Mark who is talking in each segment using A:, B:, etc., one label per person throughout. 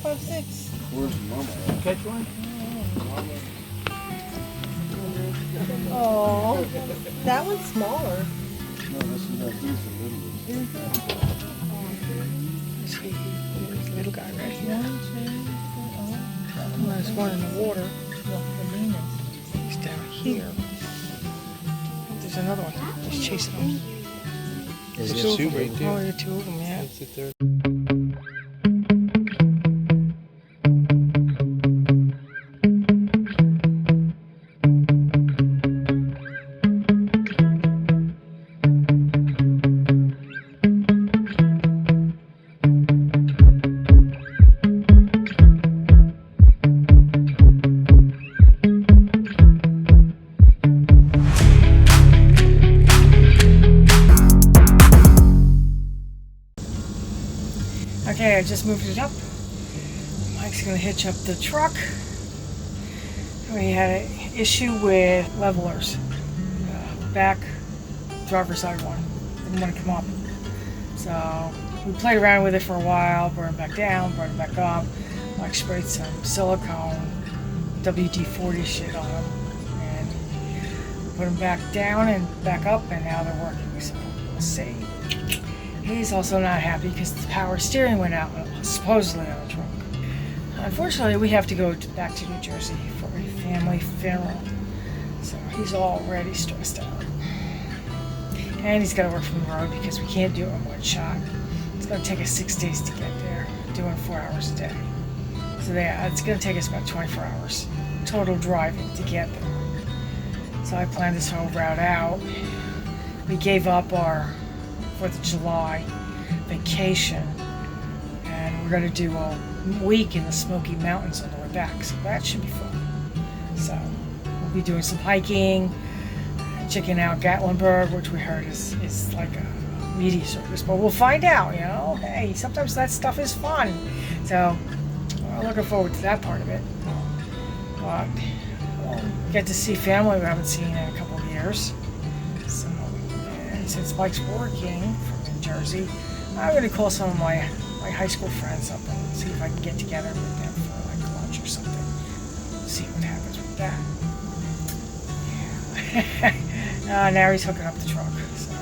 A: 5, 6.
B: Where's Mama at?
C: Catch one?
A: Oh, that one's smaller.
B: No, this is that piece of little.
C: Let's see. There's a little guy right here. There's one in the water. He's down here. There's another one. He's chasing him.
D: There's
C: There's
D: two right there.
C: Oh, there are two of them, yeah.
D: That's the third.
C: Okay, I just moved it up. Mike's gonna hitch up the truck. We had an issue with levelers. Back driver's side one. Didn't want to come up. So we played around with it for a while, brought it back down, brought it back up. Mike sprayed some silicone WD-40 shit on them and put them back down and back up, and now they're working. So we'll see. He's also not happy because the power steering went out, supposedly on the truck. Unfortunately, we have to go back to New Jersey for a family funeral. So he's already stressed out. And he's got to work from the road because we can't do it in one shot. It's going to take us 6 days to get there, doing 4 hours a day. So yeah, it's going to take us about 24 hours total driving to get there. So I planned this whole route out. We gave up our 4th of July vacation, and we're going to do a week in the Smoky Mountains on the way back, so that should be fun. So we'll be doing some hiking, checking out Gatlinburg, which we heard is like a media service, but we'll find out, you know. Hey, sometimes that stuff is fun, so we're looking forward to that part of it. But we'll get to see family we haven't seen in a couple of years. So, and since Mike's working from New Jersey, I'm going to call some of my high school friends up and see if I can get together with them for like lunch or something. See what happens with that. Yeah. Now he's hooking up the truck. So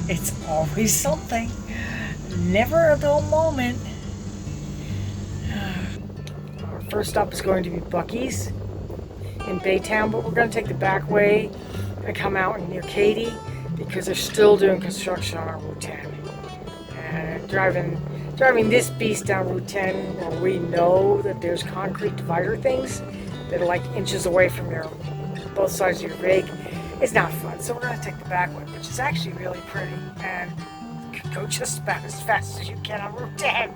C: it's always something. Never a dull moment. Our first stop is going to be Buc-ee's in Baytown, but we're going to take the back way and come out near Katy because they're still doing construction on Route 10. And driving this beast down Route 10, where we know that there's concrete divider things that are like inches away from both sides of your rig, is not fun. So we're going to take the back way, which is actually really pretty, and go just about as fast as you can on Route 10,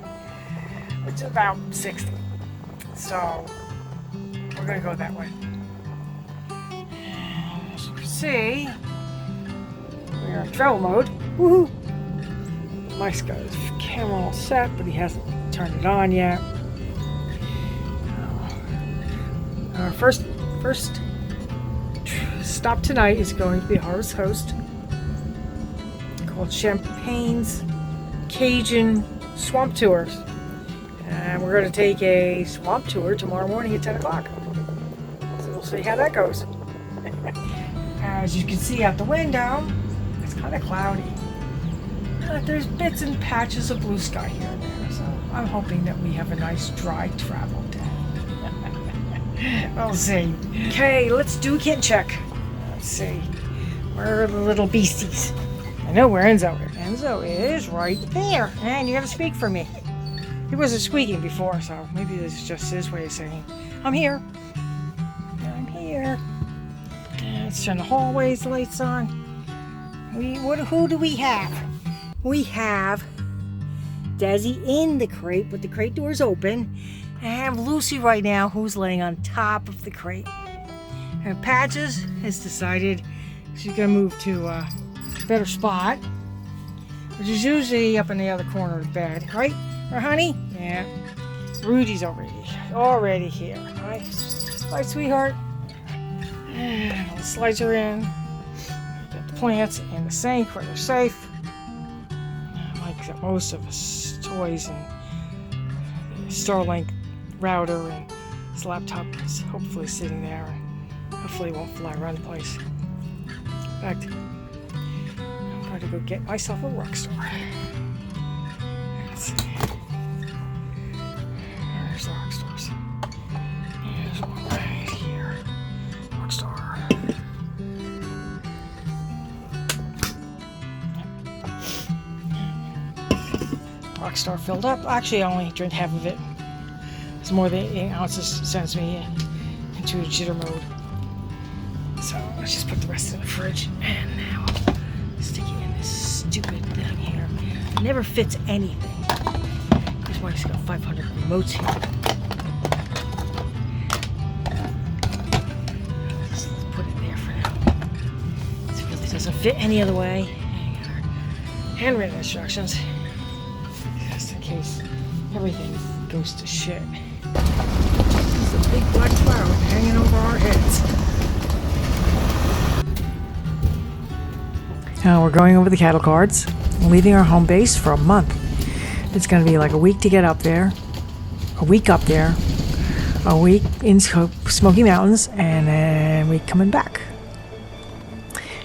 C: which is about 60. So we're going to go that way. And as you can see, we're in travel mode. Woohoo! Mike's got his camera all set, but he hasn't turned it on yet. Our first stop tonight is going to be Harvest Coast, called Champagne Cajun Swamp Tours. And we're going to take a swamp tour tomorrow morning at 10 o'clock. So we'll see how that goes. As you can see out the window, it's kind of cloudy. There's bits and patches of blue sky here and there, so I'm hoping that we have a nice dry travel day. We'll see. Okay, let's do a kit check. Let's see. Where are the little beasties? I know where Enzo is. Enzo is right there. And you gotta speak for me. He wasn't squeaking before, so maybe this is just his way of saying, I'm here. I'm here. And let's turn the hallways lights on. Who do we have? We have Desi in the crate, but the crate door's open. And I have Lucy right now, who's laying on top of the crate. And Patches has decided she's gonna move to a better spot, which is usually up in the other corner of the bed, right? Or honey? Yeah. Rudy's already here, right? Right, sweetheart? And the slides are in. Got the plants in the sink where they're safe. Mike's got most of his toys and Starlink router, and his laptop is hopefully sitting there, and hopefully it won't fly around the place. In fact, I'm going to go get myself a Rockstar. Let's see. There's the Rockstars. There's one right here. Rockstar. Rockstar filled up. Actually, I only drank half of it. It's more than 8 ounces, sends me into a jitter mode. So let's just put the rest in the fridge. And now I'm sticking in this stupid thing here. It never fits anything. This wife's got 500 remotes here. Let's put it there for now. This really doesn't fit any other way. Handwritten instructions. Just in case everything goes to shit. There's a big black cloud hanging over our heads. We're going over the cattle cards, leaving our home base for a month. It's going to be like a week to get up there, a week up there, a week in Smoky Mountains, and then a week coming back.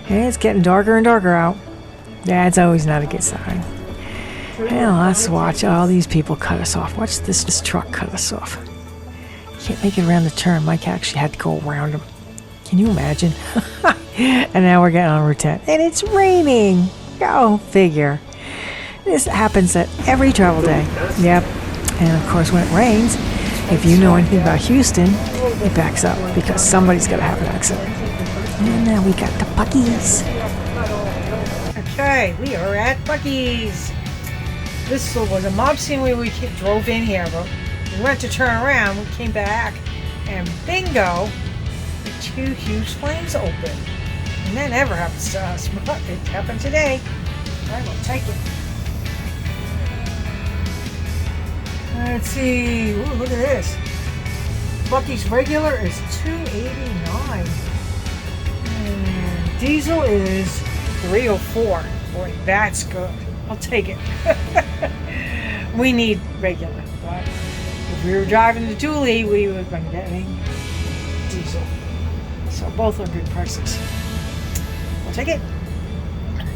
C: And it's getting darker and darker out. That's always not a good sign. Now let's watch all these people cut us off. Watch this truck cut us off. Can't make it around the turn. Mike actually had to go around him. Can you imagine? And now we're getting on Route 10. And it's raining. Go figure. This happens at every travel day. Yep. And of course when it rains, if you know anything about Houston, it backs up because somebody's got to have an accident. And now we got the Buc-ee's. Okay, we are at Buc-ee's. This was a mob scene where we drove in here, but we went to turn around, we came back, and bingo, the 2 huge flames open. And that never happens to us, but it happened today. I will take it. Let's see. Ooh, look at this. Buc-ee's regular is $2.89. And diesel is $3.04. Boy, that's good. I'll take it. We need regular, but if we were driving to Dooley, we would have been getting diesel. So both are good prices. We'll take it.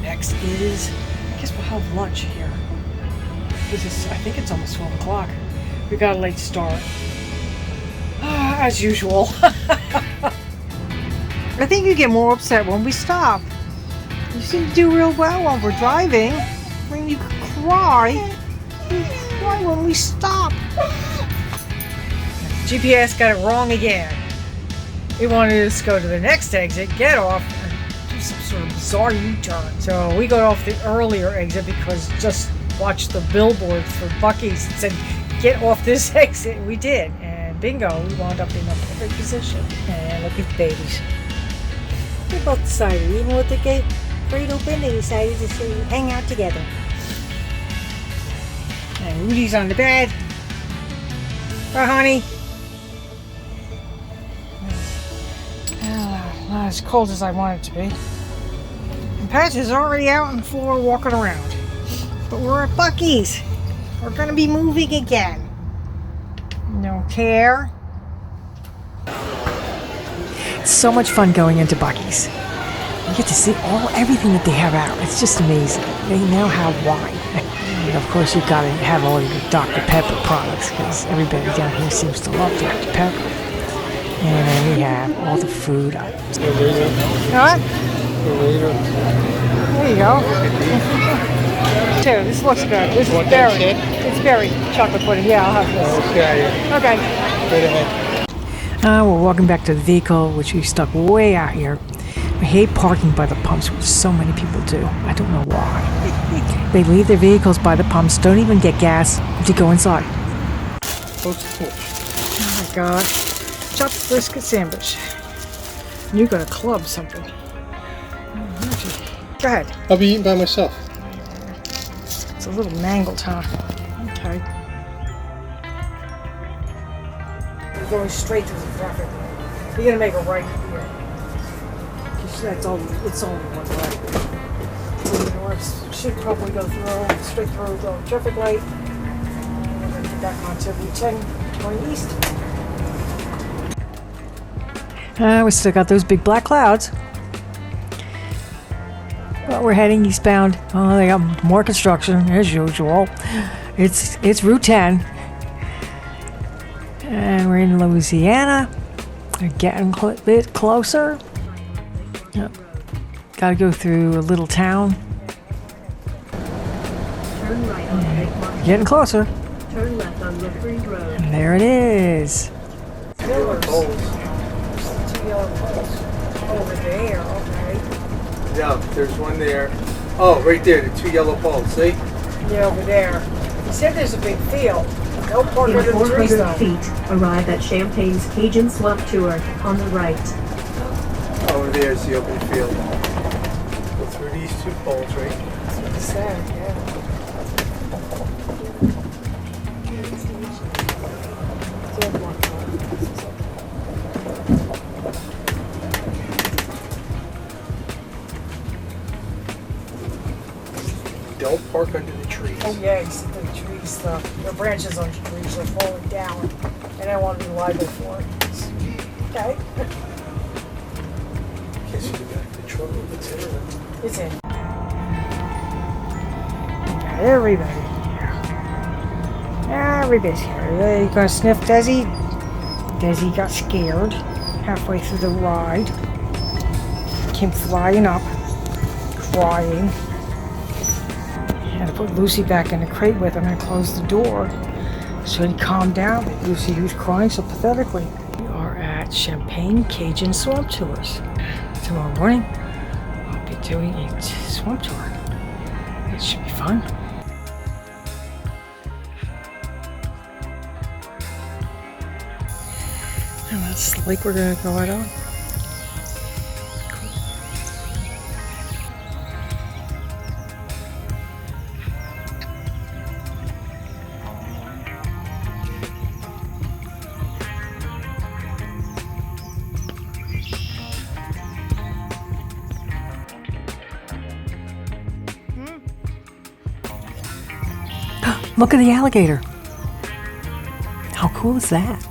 C: Next is, I guess we'll have lunch here. This is, I think it's almost 12 o'clock. We got a late start. As usual. I think you get more upset when we stop. You seem to do real well while we're driving. When you cry. You cry when we stop. GPS got it wrong again. It wanted us to go to the next exit, get off, and do some sort of bizarre U-turn. So we got off the earlier exit because just watched the billboard for Buc-ee's and said, get off this exit. And we did. And bingo, we wound up in a perfect position. And look at the babies. They both decided, even with the gate open, they decided to hang out together. And Rudy's on the bed. Bye, honey. Not as cold as I want it to be. And Patch is already out on the floor walking around. But we're at Buc-ee's. We're going to be moving again. No care. It's so much fun going into Buc-ee's. You get to see everything that they have out. It's just amazing. They now have wine. And of course, you've got to have all your Dr. Pepper products because everybody down here seems to love Dr. Pepper. And then we have all the food items. What? There you go. Here, this looks good. This is berry. It's berry chocolate pudding. Yeah, I'll have this. Okay. Okay. Right ahead. We're walking back to the vehicle, which we stuck way out here. I hate parking by the pumps, which so many people do. I don't know why. They leave their vehicles by the pumps, don't even get gas to go inside. Oh my God. Chopped brisket sandwich. You got to club something. Go ahead.
B: I'll be eating by myself.
C: It's a little mangled, huh? Okay. We're going straight to the traffic. You're gonna make a right here. That's all. It's only one right. So, should probably go through straight through the traffic light. back onto Route 10 going east. We still got those big black clouds. But we're heading eastbound. Oh, they got more construction as usual. It's Route 10. And we're in Louisiana. We're getting a bit closer. Yep. Got to go through a little town.
D: Turn right on Lake
C: Getting closer.
D: Turn left on Lookery Road.
C: And there it is.
A: Pillars. Two yellow poles. Over there, okay.
E: Yeah, there's one there. Oh, right there, the two yellow poles, see?
A: Yeah, over there. He said there's a big field. No park
D: In
A: under the trees
D: 400
A: though.
D: feet, arrive at Champagne's Cajun Swamp Tour on the right.
E: Over there is the open field. Go through these two poles, right?
A: That's what he said, yeah.
E: Don't park under the trees.
A: Oh yeah, he said the trees, the branches on the trees are falling down, and I want to be liable for it. Okay.
E: Can't see the back of the truck. It's in there.
A: It's in. Got everybody here. Everybody's here. You gonna sniff Desi? Desi got scared halfway through the ride. Came flying up, crying. Had to put Lucy back in the crate with him and close the door so he'd calm down with Lucy, who's crying so pathetically. We are at Champagne Cajun Swamp Tours. Tomorrow morning, I'll be doing a swamp tour. It should be fun. And that's the lake we're gonna go out on. Look at the alligator. How cool is that?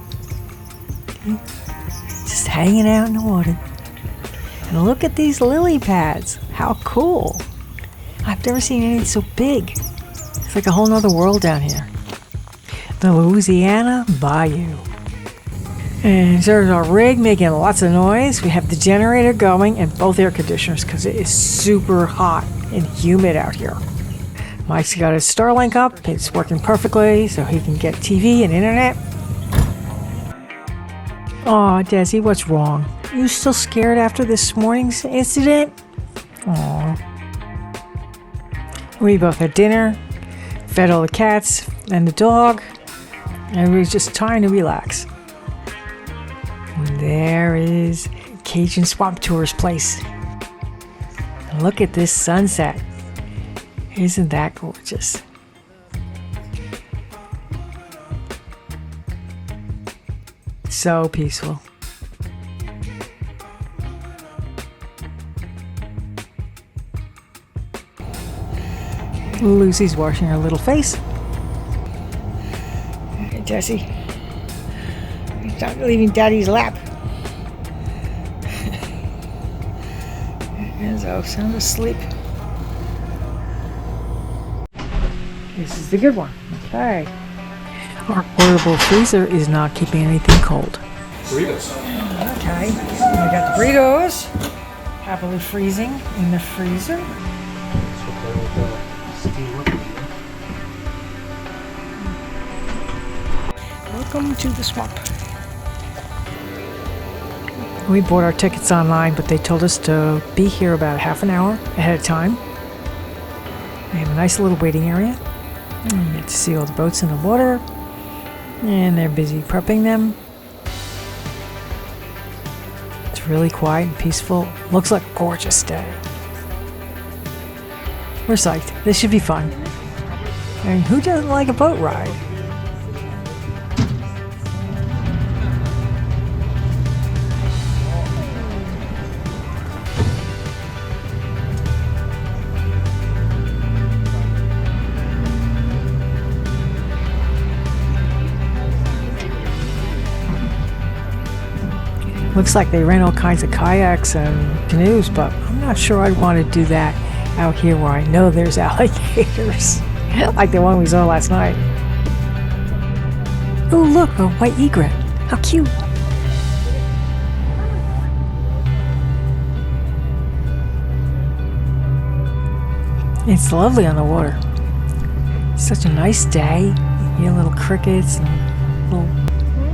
A: Just hanging out in the water. And look at these lily pads. How cool. I've never seen anything so big. It's like a whole nother world down here. The Louisiana bayou. And there's our rig making lots of noise. We have the generator going and both air conditioners because it is super hot and humid out here. Mike's got his Starlink up. It's working perfectly so he can get TV and internet. Aw, Desi, what's wrong? You still scared after this morning's incident? Aw. We both had dinner, fed all the cats and the dog, and we were just trying to relax. And there is Cajun Swamp Tours place. And look at this sunset. Isn't that gorgeous? So peaceful. Lucy's washing her little face. Hey, Jessie. He's not leaving Daddy's lap. Enzo, sound asleep. This is the good one. Okay. Our portable freezer is not keeping anything cold.
E: Burritos.
A: Okay. So we got the burritos happily freezing in the freezer. Welcome to the swamp. We bought our tickets online, but they told us to be here about half an hour ahead of time. We have a nice little waiting area. And you get to see all the boats in the water. And they're busy prepping them. It's really quiet and peaceful. Looks like a gorgeous day. We're psyched. This should be fun. I mean, who doesn't like a boat ride? Looks like they rent all kinds of kayaks and canoes, but I'm not sure I'd want to do that out here where I know there's alligators, like the one we saw last night. Oh, look, a white egret. How cute. It's lovely on the water. It's such a nice day. You hear little crickets and little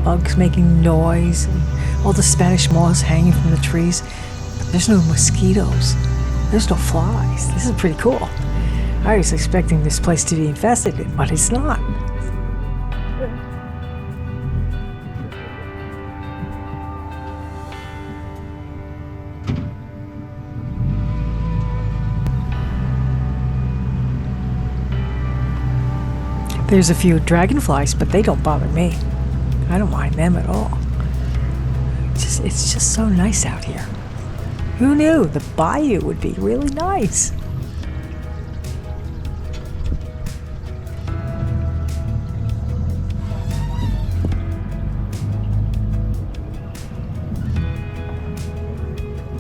A: bugs making noise, and all the Spanish moss hanging from the trees. But there's no mosquitoes. There's no flies. This is pretty cool. I was expecting this place to be infested, but it's not. There's a few dragonflies, but they don't bother me. I don't mind them at all. It's just so nice out here. Who knew the bayou would be really nice?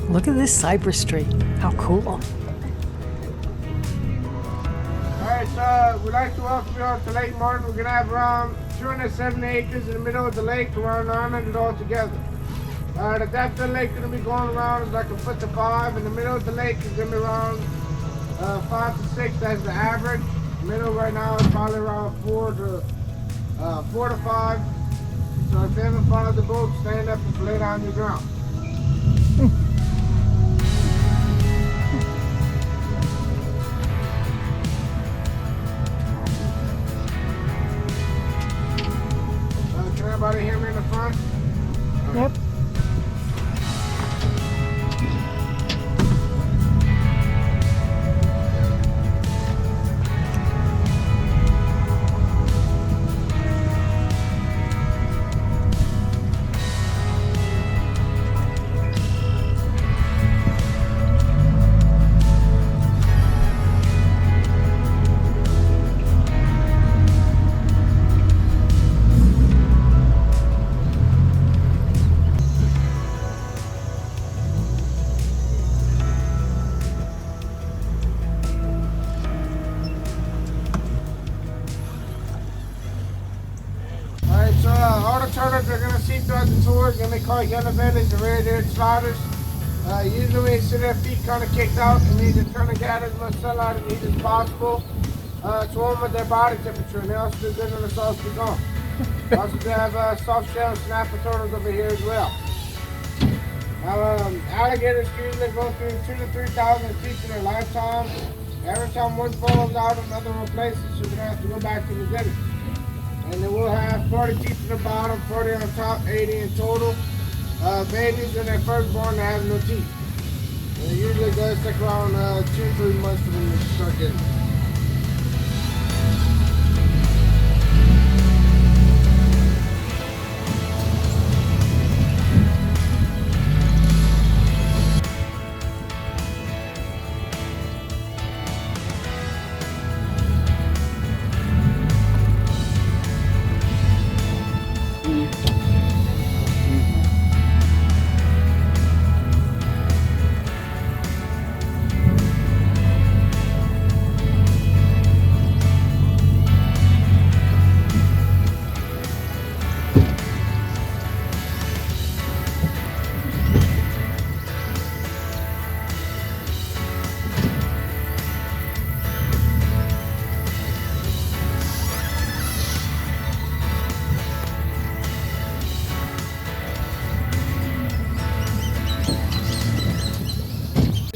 A: Look at this cypress tree. How cool.
E: Alright, so we'd like to welcome you all to Lake Martin. We're going to have around 270 acres in the middle of the lake, around 900 altogether. The depth of the lake is going to be going around is like a foot to 5. In the middle of the lake is going to be around 5 to 6. That's the average. The middle right now is probably around 4 to 5. So if you haven't followed the boat, stand up and lay down your ground. Can everybody hear me in the front?
A: Yep.
E: So all the turtles are going to see throughout the tour are going to be called yellow bellies and red-eared sliders. Usually when you see their feet kind of kicked out, it means they're trying to get as much sunlight and heat as possible to warm up their body temperature, and they also do good on the sauce pecan. Also they have soft shell snapper turtles over here as well. Alligators usually go through 2,000 to 3,000 teeth in their lifetime. Every time one falls out, another replaces, so you're going to have to go back to the beginning. And they will have 40 teeth in the bottom, 40 on top, 80 in total. Babies, when they're first born, they have no teeth. And it usually does take around 2 to 3 months for them to start getting.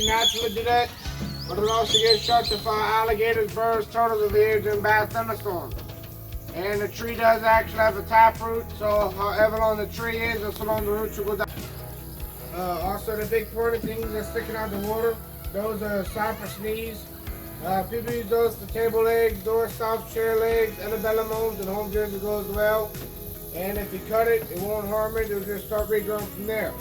E: Naturally do that, but it also gets shut to find alligators, birds, turtles over here during bad thunderstorms. And the tree does actually have a taproot, so however long the tree is, that's how long the roots will go down. Also the big pointy things that's sticking out the water, those are cypress knees. People use those for table legs, door stops, chair legs, antebellum homes, and home jersey go as well. And if you cut it, it won't harm it, it'll just start regrowing from there.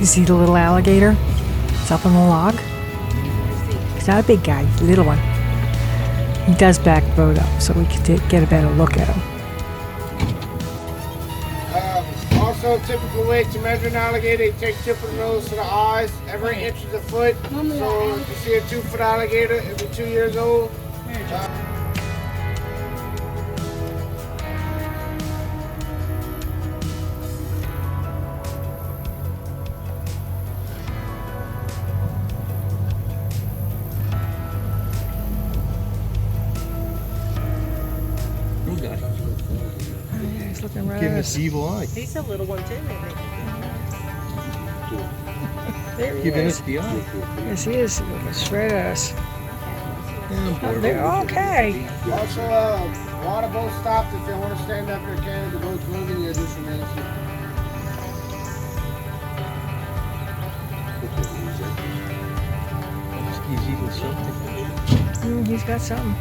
A: You see the little alligator? It's up on the log. He's not a big guy, he's a little one. He does back the boat up so we can get a better look at him.
E: Also, typical way to measure an alligator, you take tip of the nose to the eyes. Every inch is a foot. So if you see a 2-foot alligator, it'll be 2 years old.
A: He's looking right
B: Give him
A: at
B: a
A: us.
B: evil eye.
F: He's a little one too, maybe.
A: There he
B: Giving
A: is.
B: us the eye.
A: Yes, he is. He's looking straight at us.
B: Yeah,
A: They're okay.
E: Also, water boat stopped. If they want to stand up in the can, the boat's moving, you just remain seated.
B: He's eating something.
A: He's got something.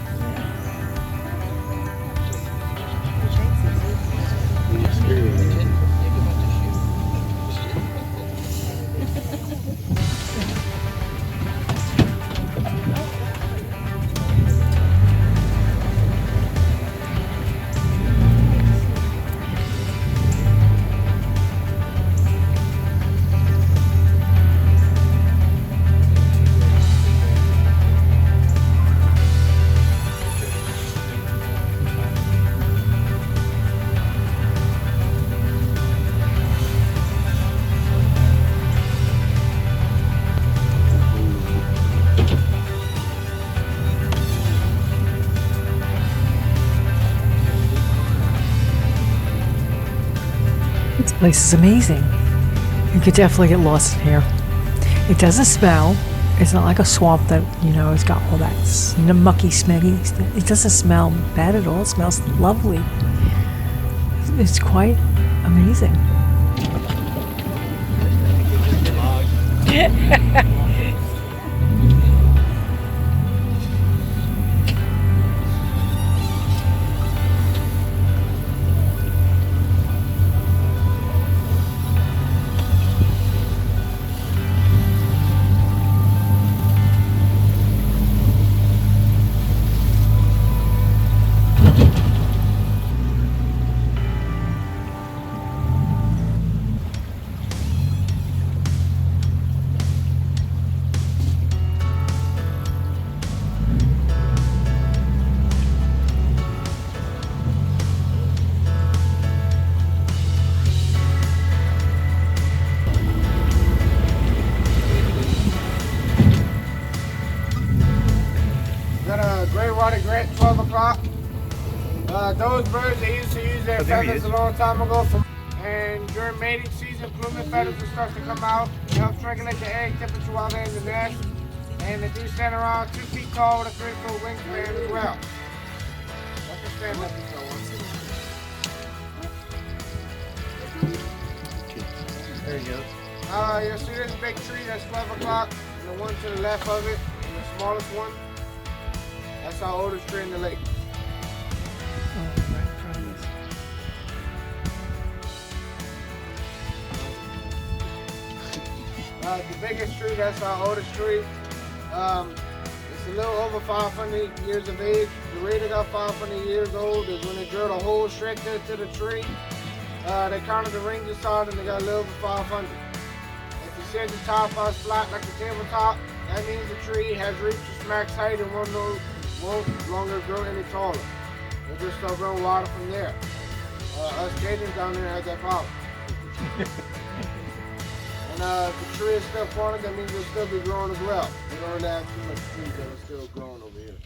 A: This place is amazing. You could definitely get lost in here. It doesn't smell. It's not like a swamp that, has got all that mucky, smeggy. It doesn't smell bad at all. It smells lovely. It's quite amazing.
E: Grant 12 o'clock. Those birds, they used to use their feathers a long time ago. And during mating season, plumage feathers will start to come out. It helps regulate the egg temperature while they're in the nest. And they do stand around 2 feet tall with a 3-foot wingspan as well. Let them stand up and so on.
B: There you go.
E: You'll see this big tree that's 12 o'clock. And the one to the left of it, and the smallest one. That's our oldest tree in the lake. The biggest tree, that's our oldest tree. It's a little over 500 years of age. The rate got 500 years old is when they drilled a hole straight there to the tree. They counted the rings inside and they got a little over 500. If you see at the top us flat like a tabletop, that means the tree has reached its max height and won't longer grow any taller. It'll just start growing wider from there. Us Cajuns down there have that problem. And if the tree is still pointed, that means it'll still be growing as well. We don't really have too much trees that are still growing over here.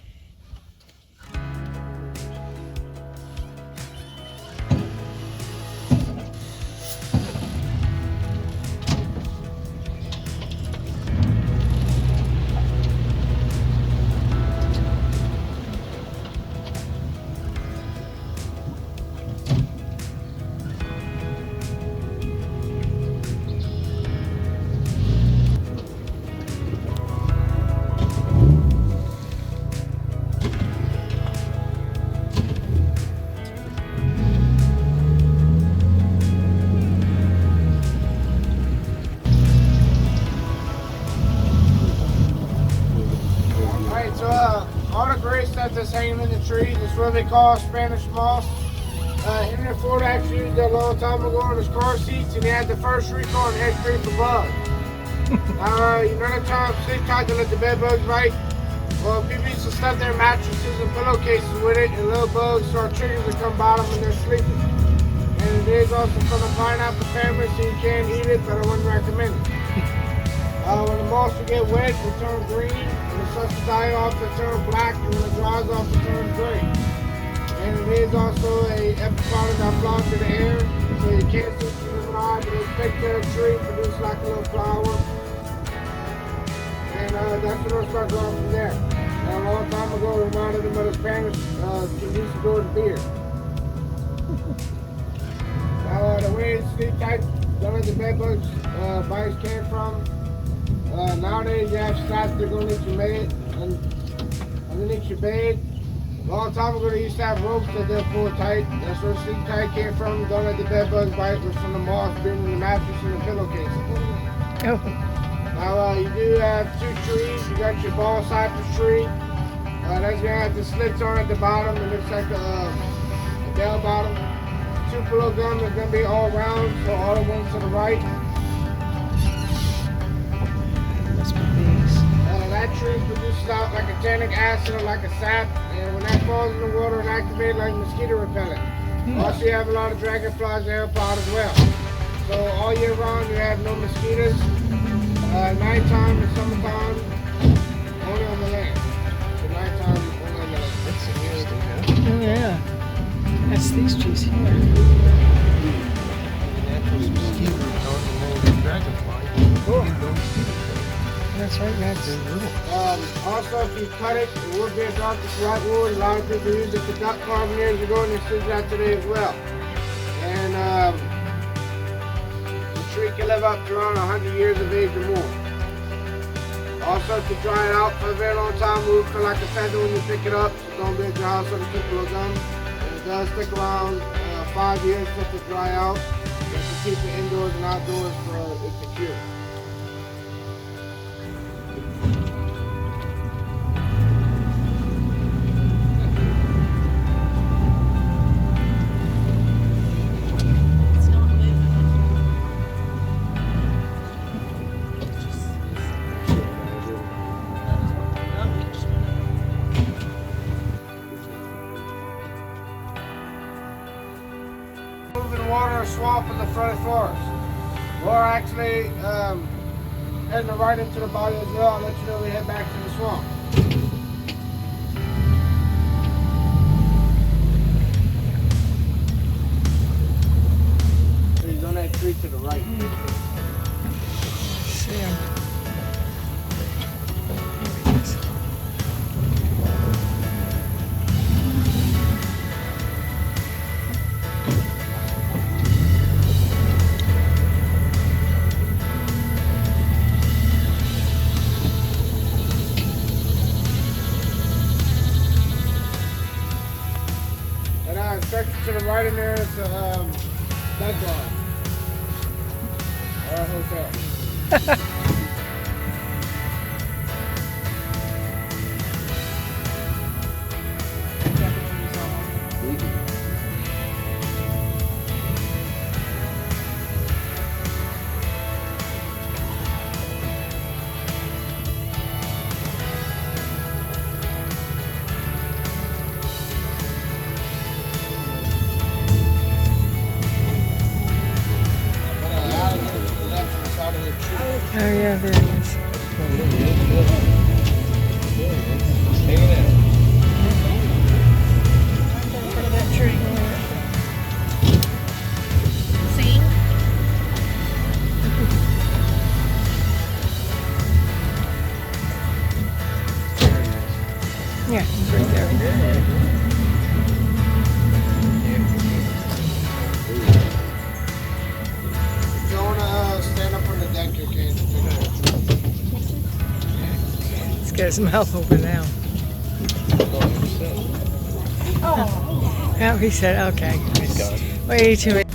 E: gray stuff that's hanging in the tree. This is what they call Spanish moss. Henry Ford actually used that a long time ago on his car seats, and he had the first recall on head creep for bugs. You know the time sleep tight to let the bed bugs bite? Well, people used to stuff their mattresses and pillowcases with it, and little bugs or triggers that come by them when they're sleeping. And it is also from the pineapple family, so you can eat it, but I wouldn't recommend it. When the moss will get wet, it will turn green. When it starts to die off, it turns black, and when it dries off, it turns gray. And it is also a epiphyte that flies through the air, so you can't see through the eye, but it'll take care of the tree, produce like a little flower. And that's when it'll start growing from there. And a long time ago, it reminded them of the Spanish used to grow the beer. Now, the way sleep tight, none of the bed bugs bites came from. Nowadays, you have straps that go underneath your bed, and underneath your bed. A long time ago, they used to have ropes that they'll pull tight. That's where sleep tight came from. Don't let the bed bugs bite, was from the moss being in the mattress and the pillowcase.
C: Oh.
E: Now, you do have two trees. You got your ball cypress tree. That's gonna have the slits on at the bottom. It looks like a bell bottom. Two pillow gum is gonna be all round, so all the ones to the right. That tree produces out like a tannic acid or like a sap, and when that falls in the water, it activates like mosquito repellent. Also, you have a lot of dragonflies that help out as well. So all year round, you have no mosquitoes. Nighttime and summertime, only on the land. So nighttime, only on the land.
B: That's interesting, huh?
C: Oh, yeah. That's these trees here.
B: The natural mosquito repellent more than dragonfly.
E: Cool.
C: That's right, Max.
B: They're little.
E: Also, if you cut it, it would be a darkest white wood. A lot of people use it for duck carving years ago, and they still do that today as well. And the tree can live up to around 100 years of age or more. Also, if you dry it out for a very long time, it will feel like a feather when you pick it up. So don't build your house on a couple of gum. And it does take around 5 years just to dry out. You have to keep it indoors and outdoors for it to cure. Moving water or swamp in the front forest. We're actually heading right into the bayou as well. I'll let you know when we head back to the swamp. So he's on that tree to the right.
C: See him.
E: To the right in there is a bed barn or a hotel.
C: Oh, yeah, there it is.
B: Hanging out.
F: In front of that tree. See?
C: Yeah, he's right there.
E: If you want to stand up on the deck, you can.
C: He's got his mouth open now. Oh, he said, okay.
B: He's gone.
C: Way too much.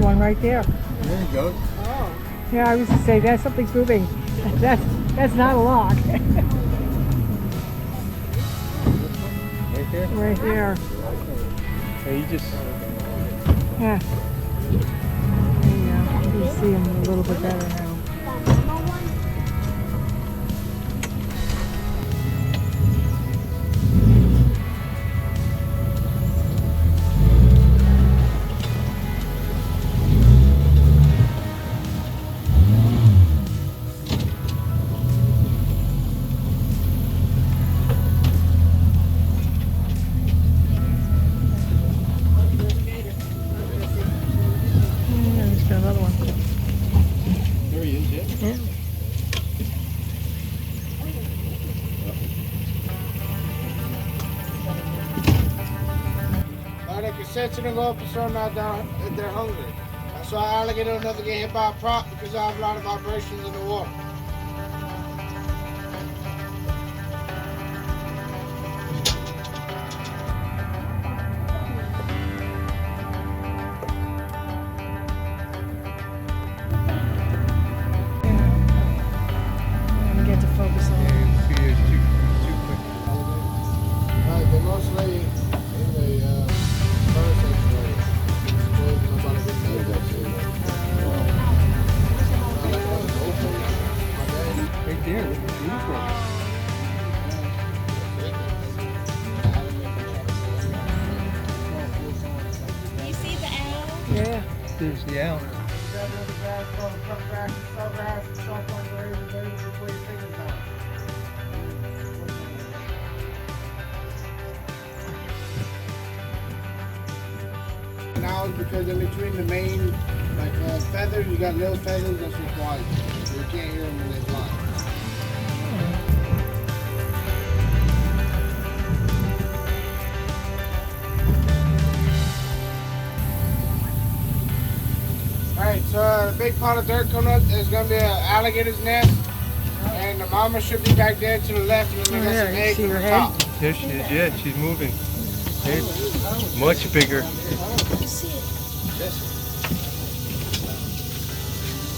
C: one right there.
B: There you go.
C: Yeah, I was to say that's something's moving. That's not a lock.
B: Right there.
C: Right here.
B: Hey, you just.
C: Yeah. There you go. You see him a little bit better now. Yeah, he's got another one.
B: There he is, yeah.
C: Yeah.
E: They can sense it and go up and start now down if they're hungry. That's why alligator will never get hit by a prop because I have a lot of vibrations in the water.
C: I'm gonna get to focus on it.
B: Yeah, see, it's too quick.
E: They're mostly in the bird sanctuary. There's nobody gets near that shit.
B: Right there, look at the beautiful.
F: You see the owl?
C: Yeah.
B: There's the owl.
E: Now it's because in between the main feathers, you got little feathers that's required. So you can't hear them when they fly. Alright, so the big pot of dirt coming up is going to be an alligator's nest. And the mama should be back there to the left, and then
C: Oh,
E: we got
C: yeah,
E: some
C: you
E: eggs
C: see
E: on
C: her
E: the
C: head?
E: top.
B: There she is, yeah, she's moving. It's much bigger.
F: You see it?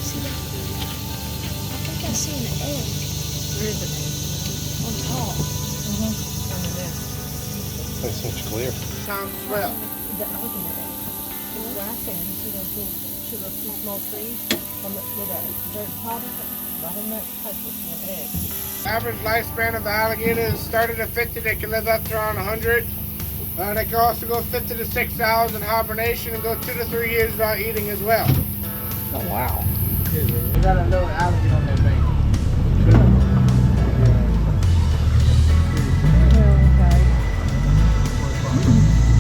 F: See that? I think I see an egg. Where is it? On top.
B: That's such clear.
E: Time to swell.
F: The alligator. It's right there. You see those two small trees on the with that dirt pot? Right in that place with an egg.
E: Average lifespan of the alligator is started at 50. They can live up to around 100. They can also go 50 to 6 hours in hibernation and go 2 to 3 years without eating as well.
C: Oh, wow.
E: We got a little alligator on that thing.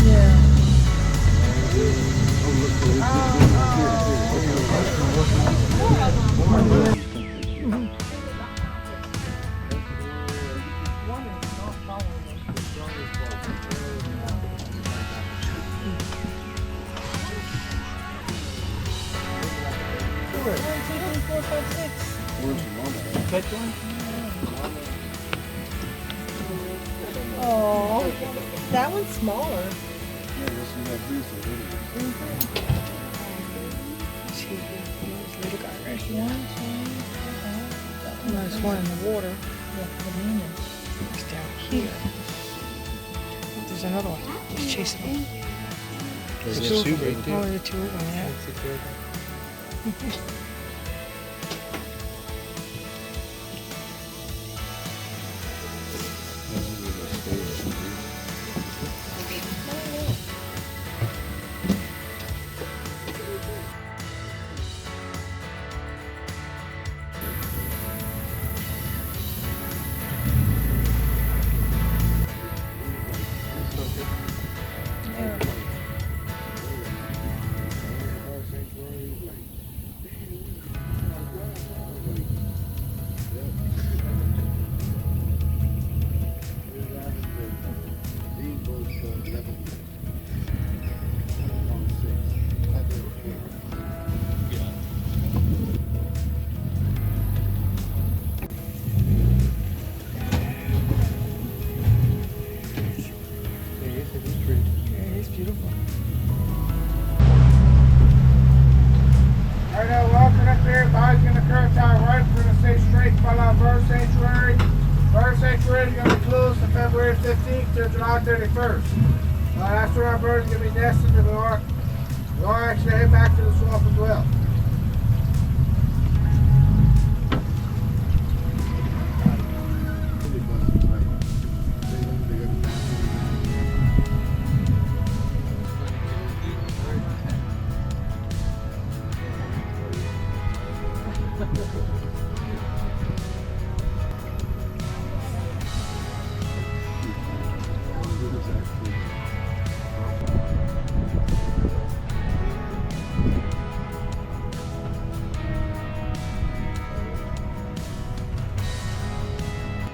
C: Yeah. Oh, that one's smaller. Little guy right here. There's one in the water. It's down here. There's another one. He's chasing them.
B: There's
C: Two of
B: two
C: them.
B: right there.
C: Oh, there are two of them, yeah.
B: That's the third one.
E: 15th to July 31st. That's where our birds are going to be nesting, and we are actually heading back to the swamp as well.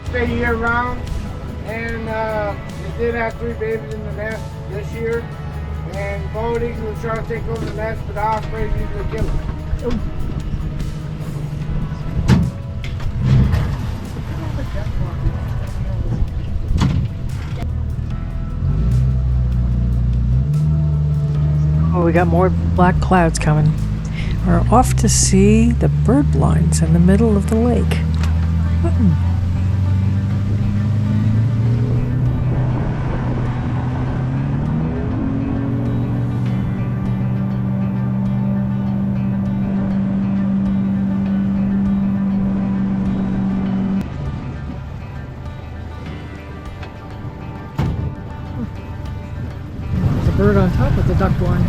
E: Stay year round, and it did have 3 babies in the nest this year. And bald eagles will try to take over the nest, but the ospreys usually kill them.
A: Oh, we got more black clouds coming. We're off to see the bird lines in the middle of the lake.
C: There's a bird on top of the duck blind.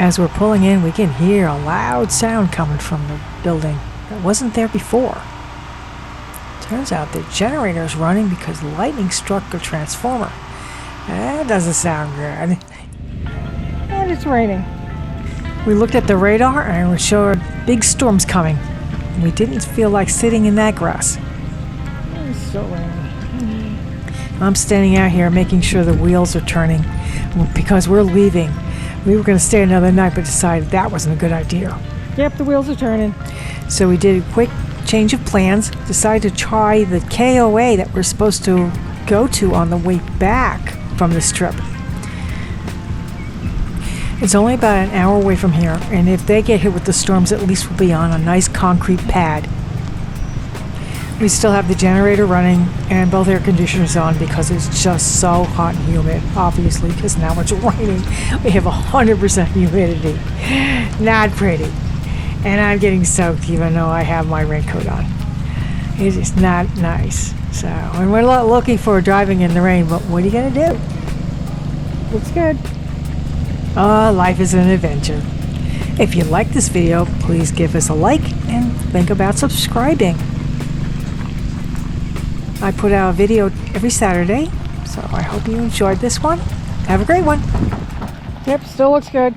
A: As we're pulling in, we can hear a loud sound coming from the building that wasn't there before. Turns out the generator's running because lightning struck a transformer. That doesn't sound good.
C: And it's raining.
A: We looked at the radar and it showed big storms coming. We didn't feel like sitting in that grass.
C: It's so rainy.
A: I'm standing out here making sure the wheels are turning because we're leaving. We were going to stay another night, but decided that wasn't a good idea.
C: Yep, the wheels are turning.
A: So we did a quick change of plans, decided to try the KOA that we're supposed to go to on the way back from this trip. It's only about an hour away from here, and if they get hit with the storms, at least we'll be on a nice concrete pad. We still have the generator running and both air conditioners on because it's just so hot and humid, obviously, because now it's raining. We have 100% humidity. Not pretty. And I'm getting soaked even though I have my raincoat on. It is not nice. So, and we're not looking for driving in the rain, but what are you going to do?
C: Looks good.
A: Life is an adventure. If you like this video, please give us a like and think about subscribing. I put out a video every Saturday, so I hope you enjoyed this one. Have a great one.
C: Yep, still looks good.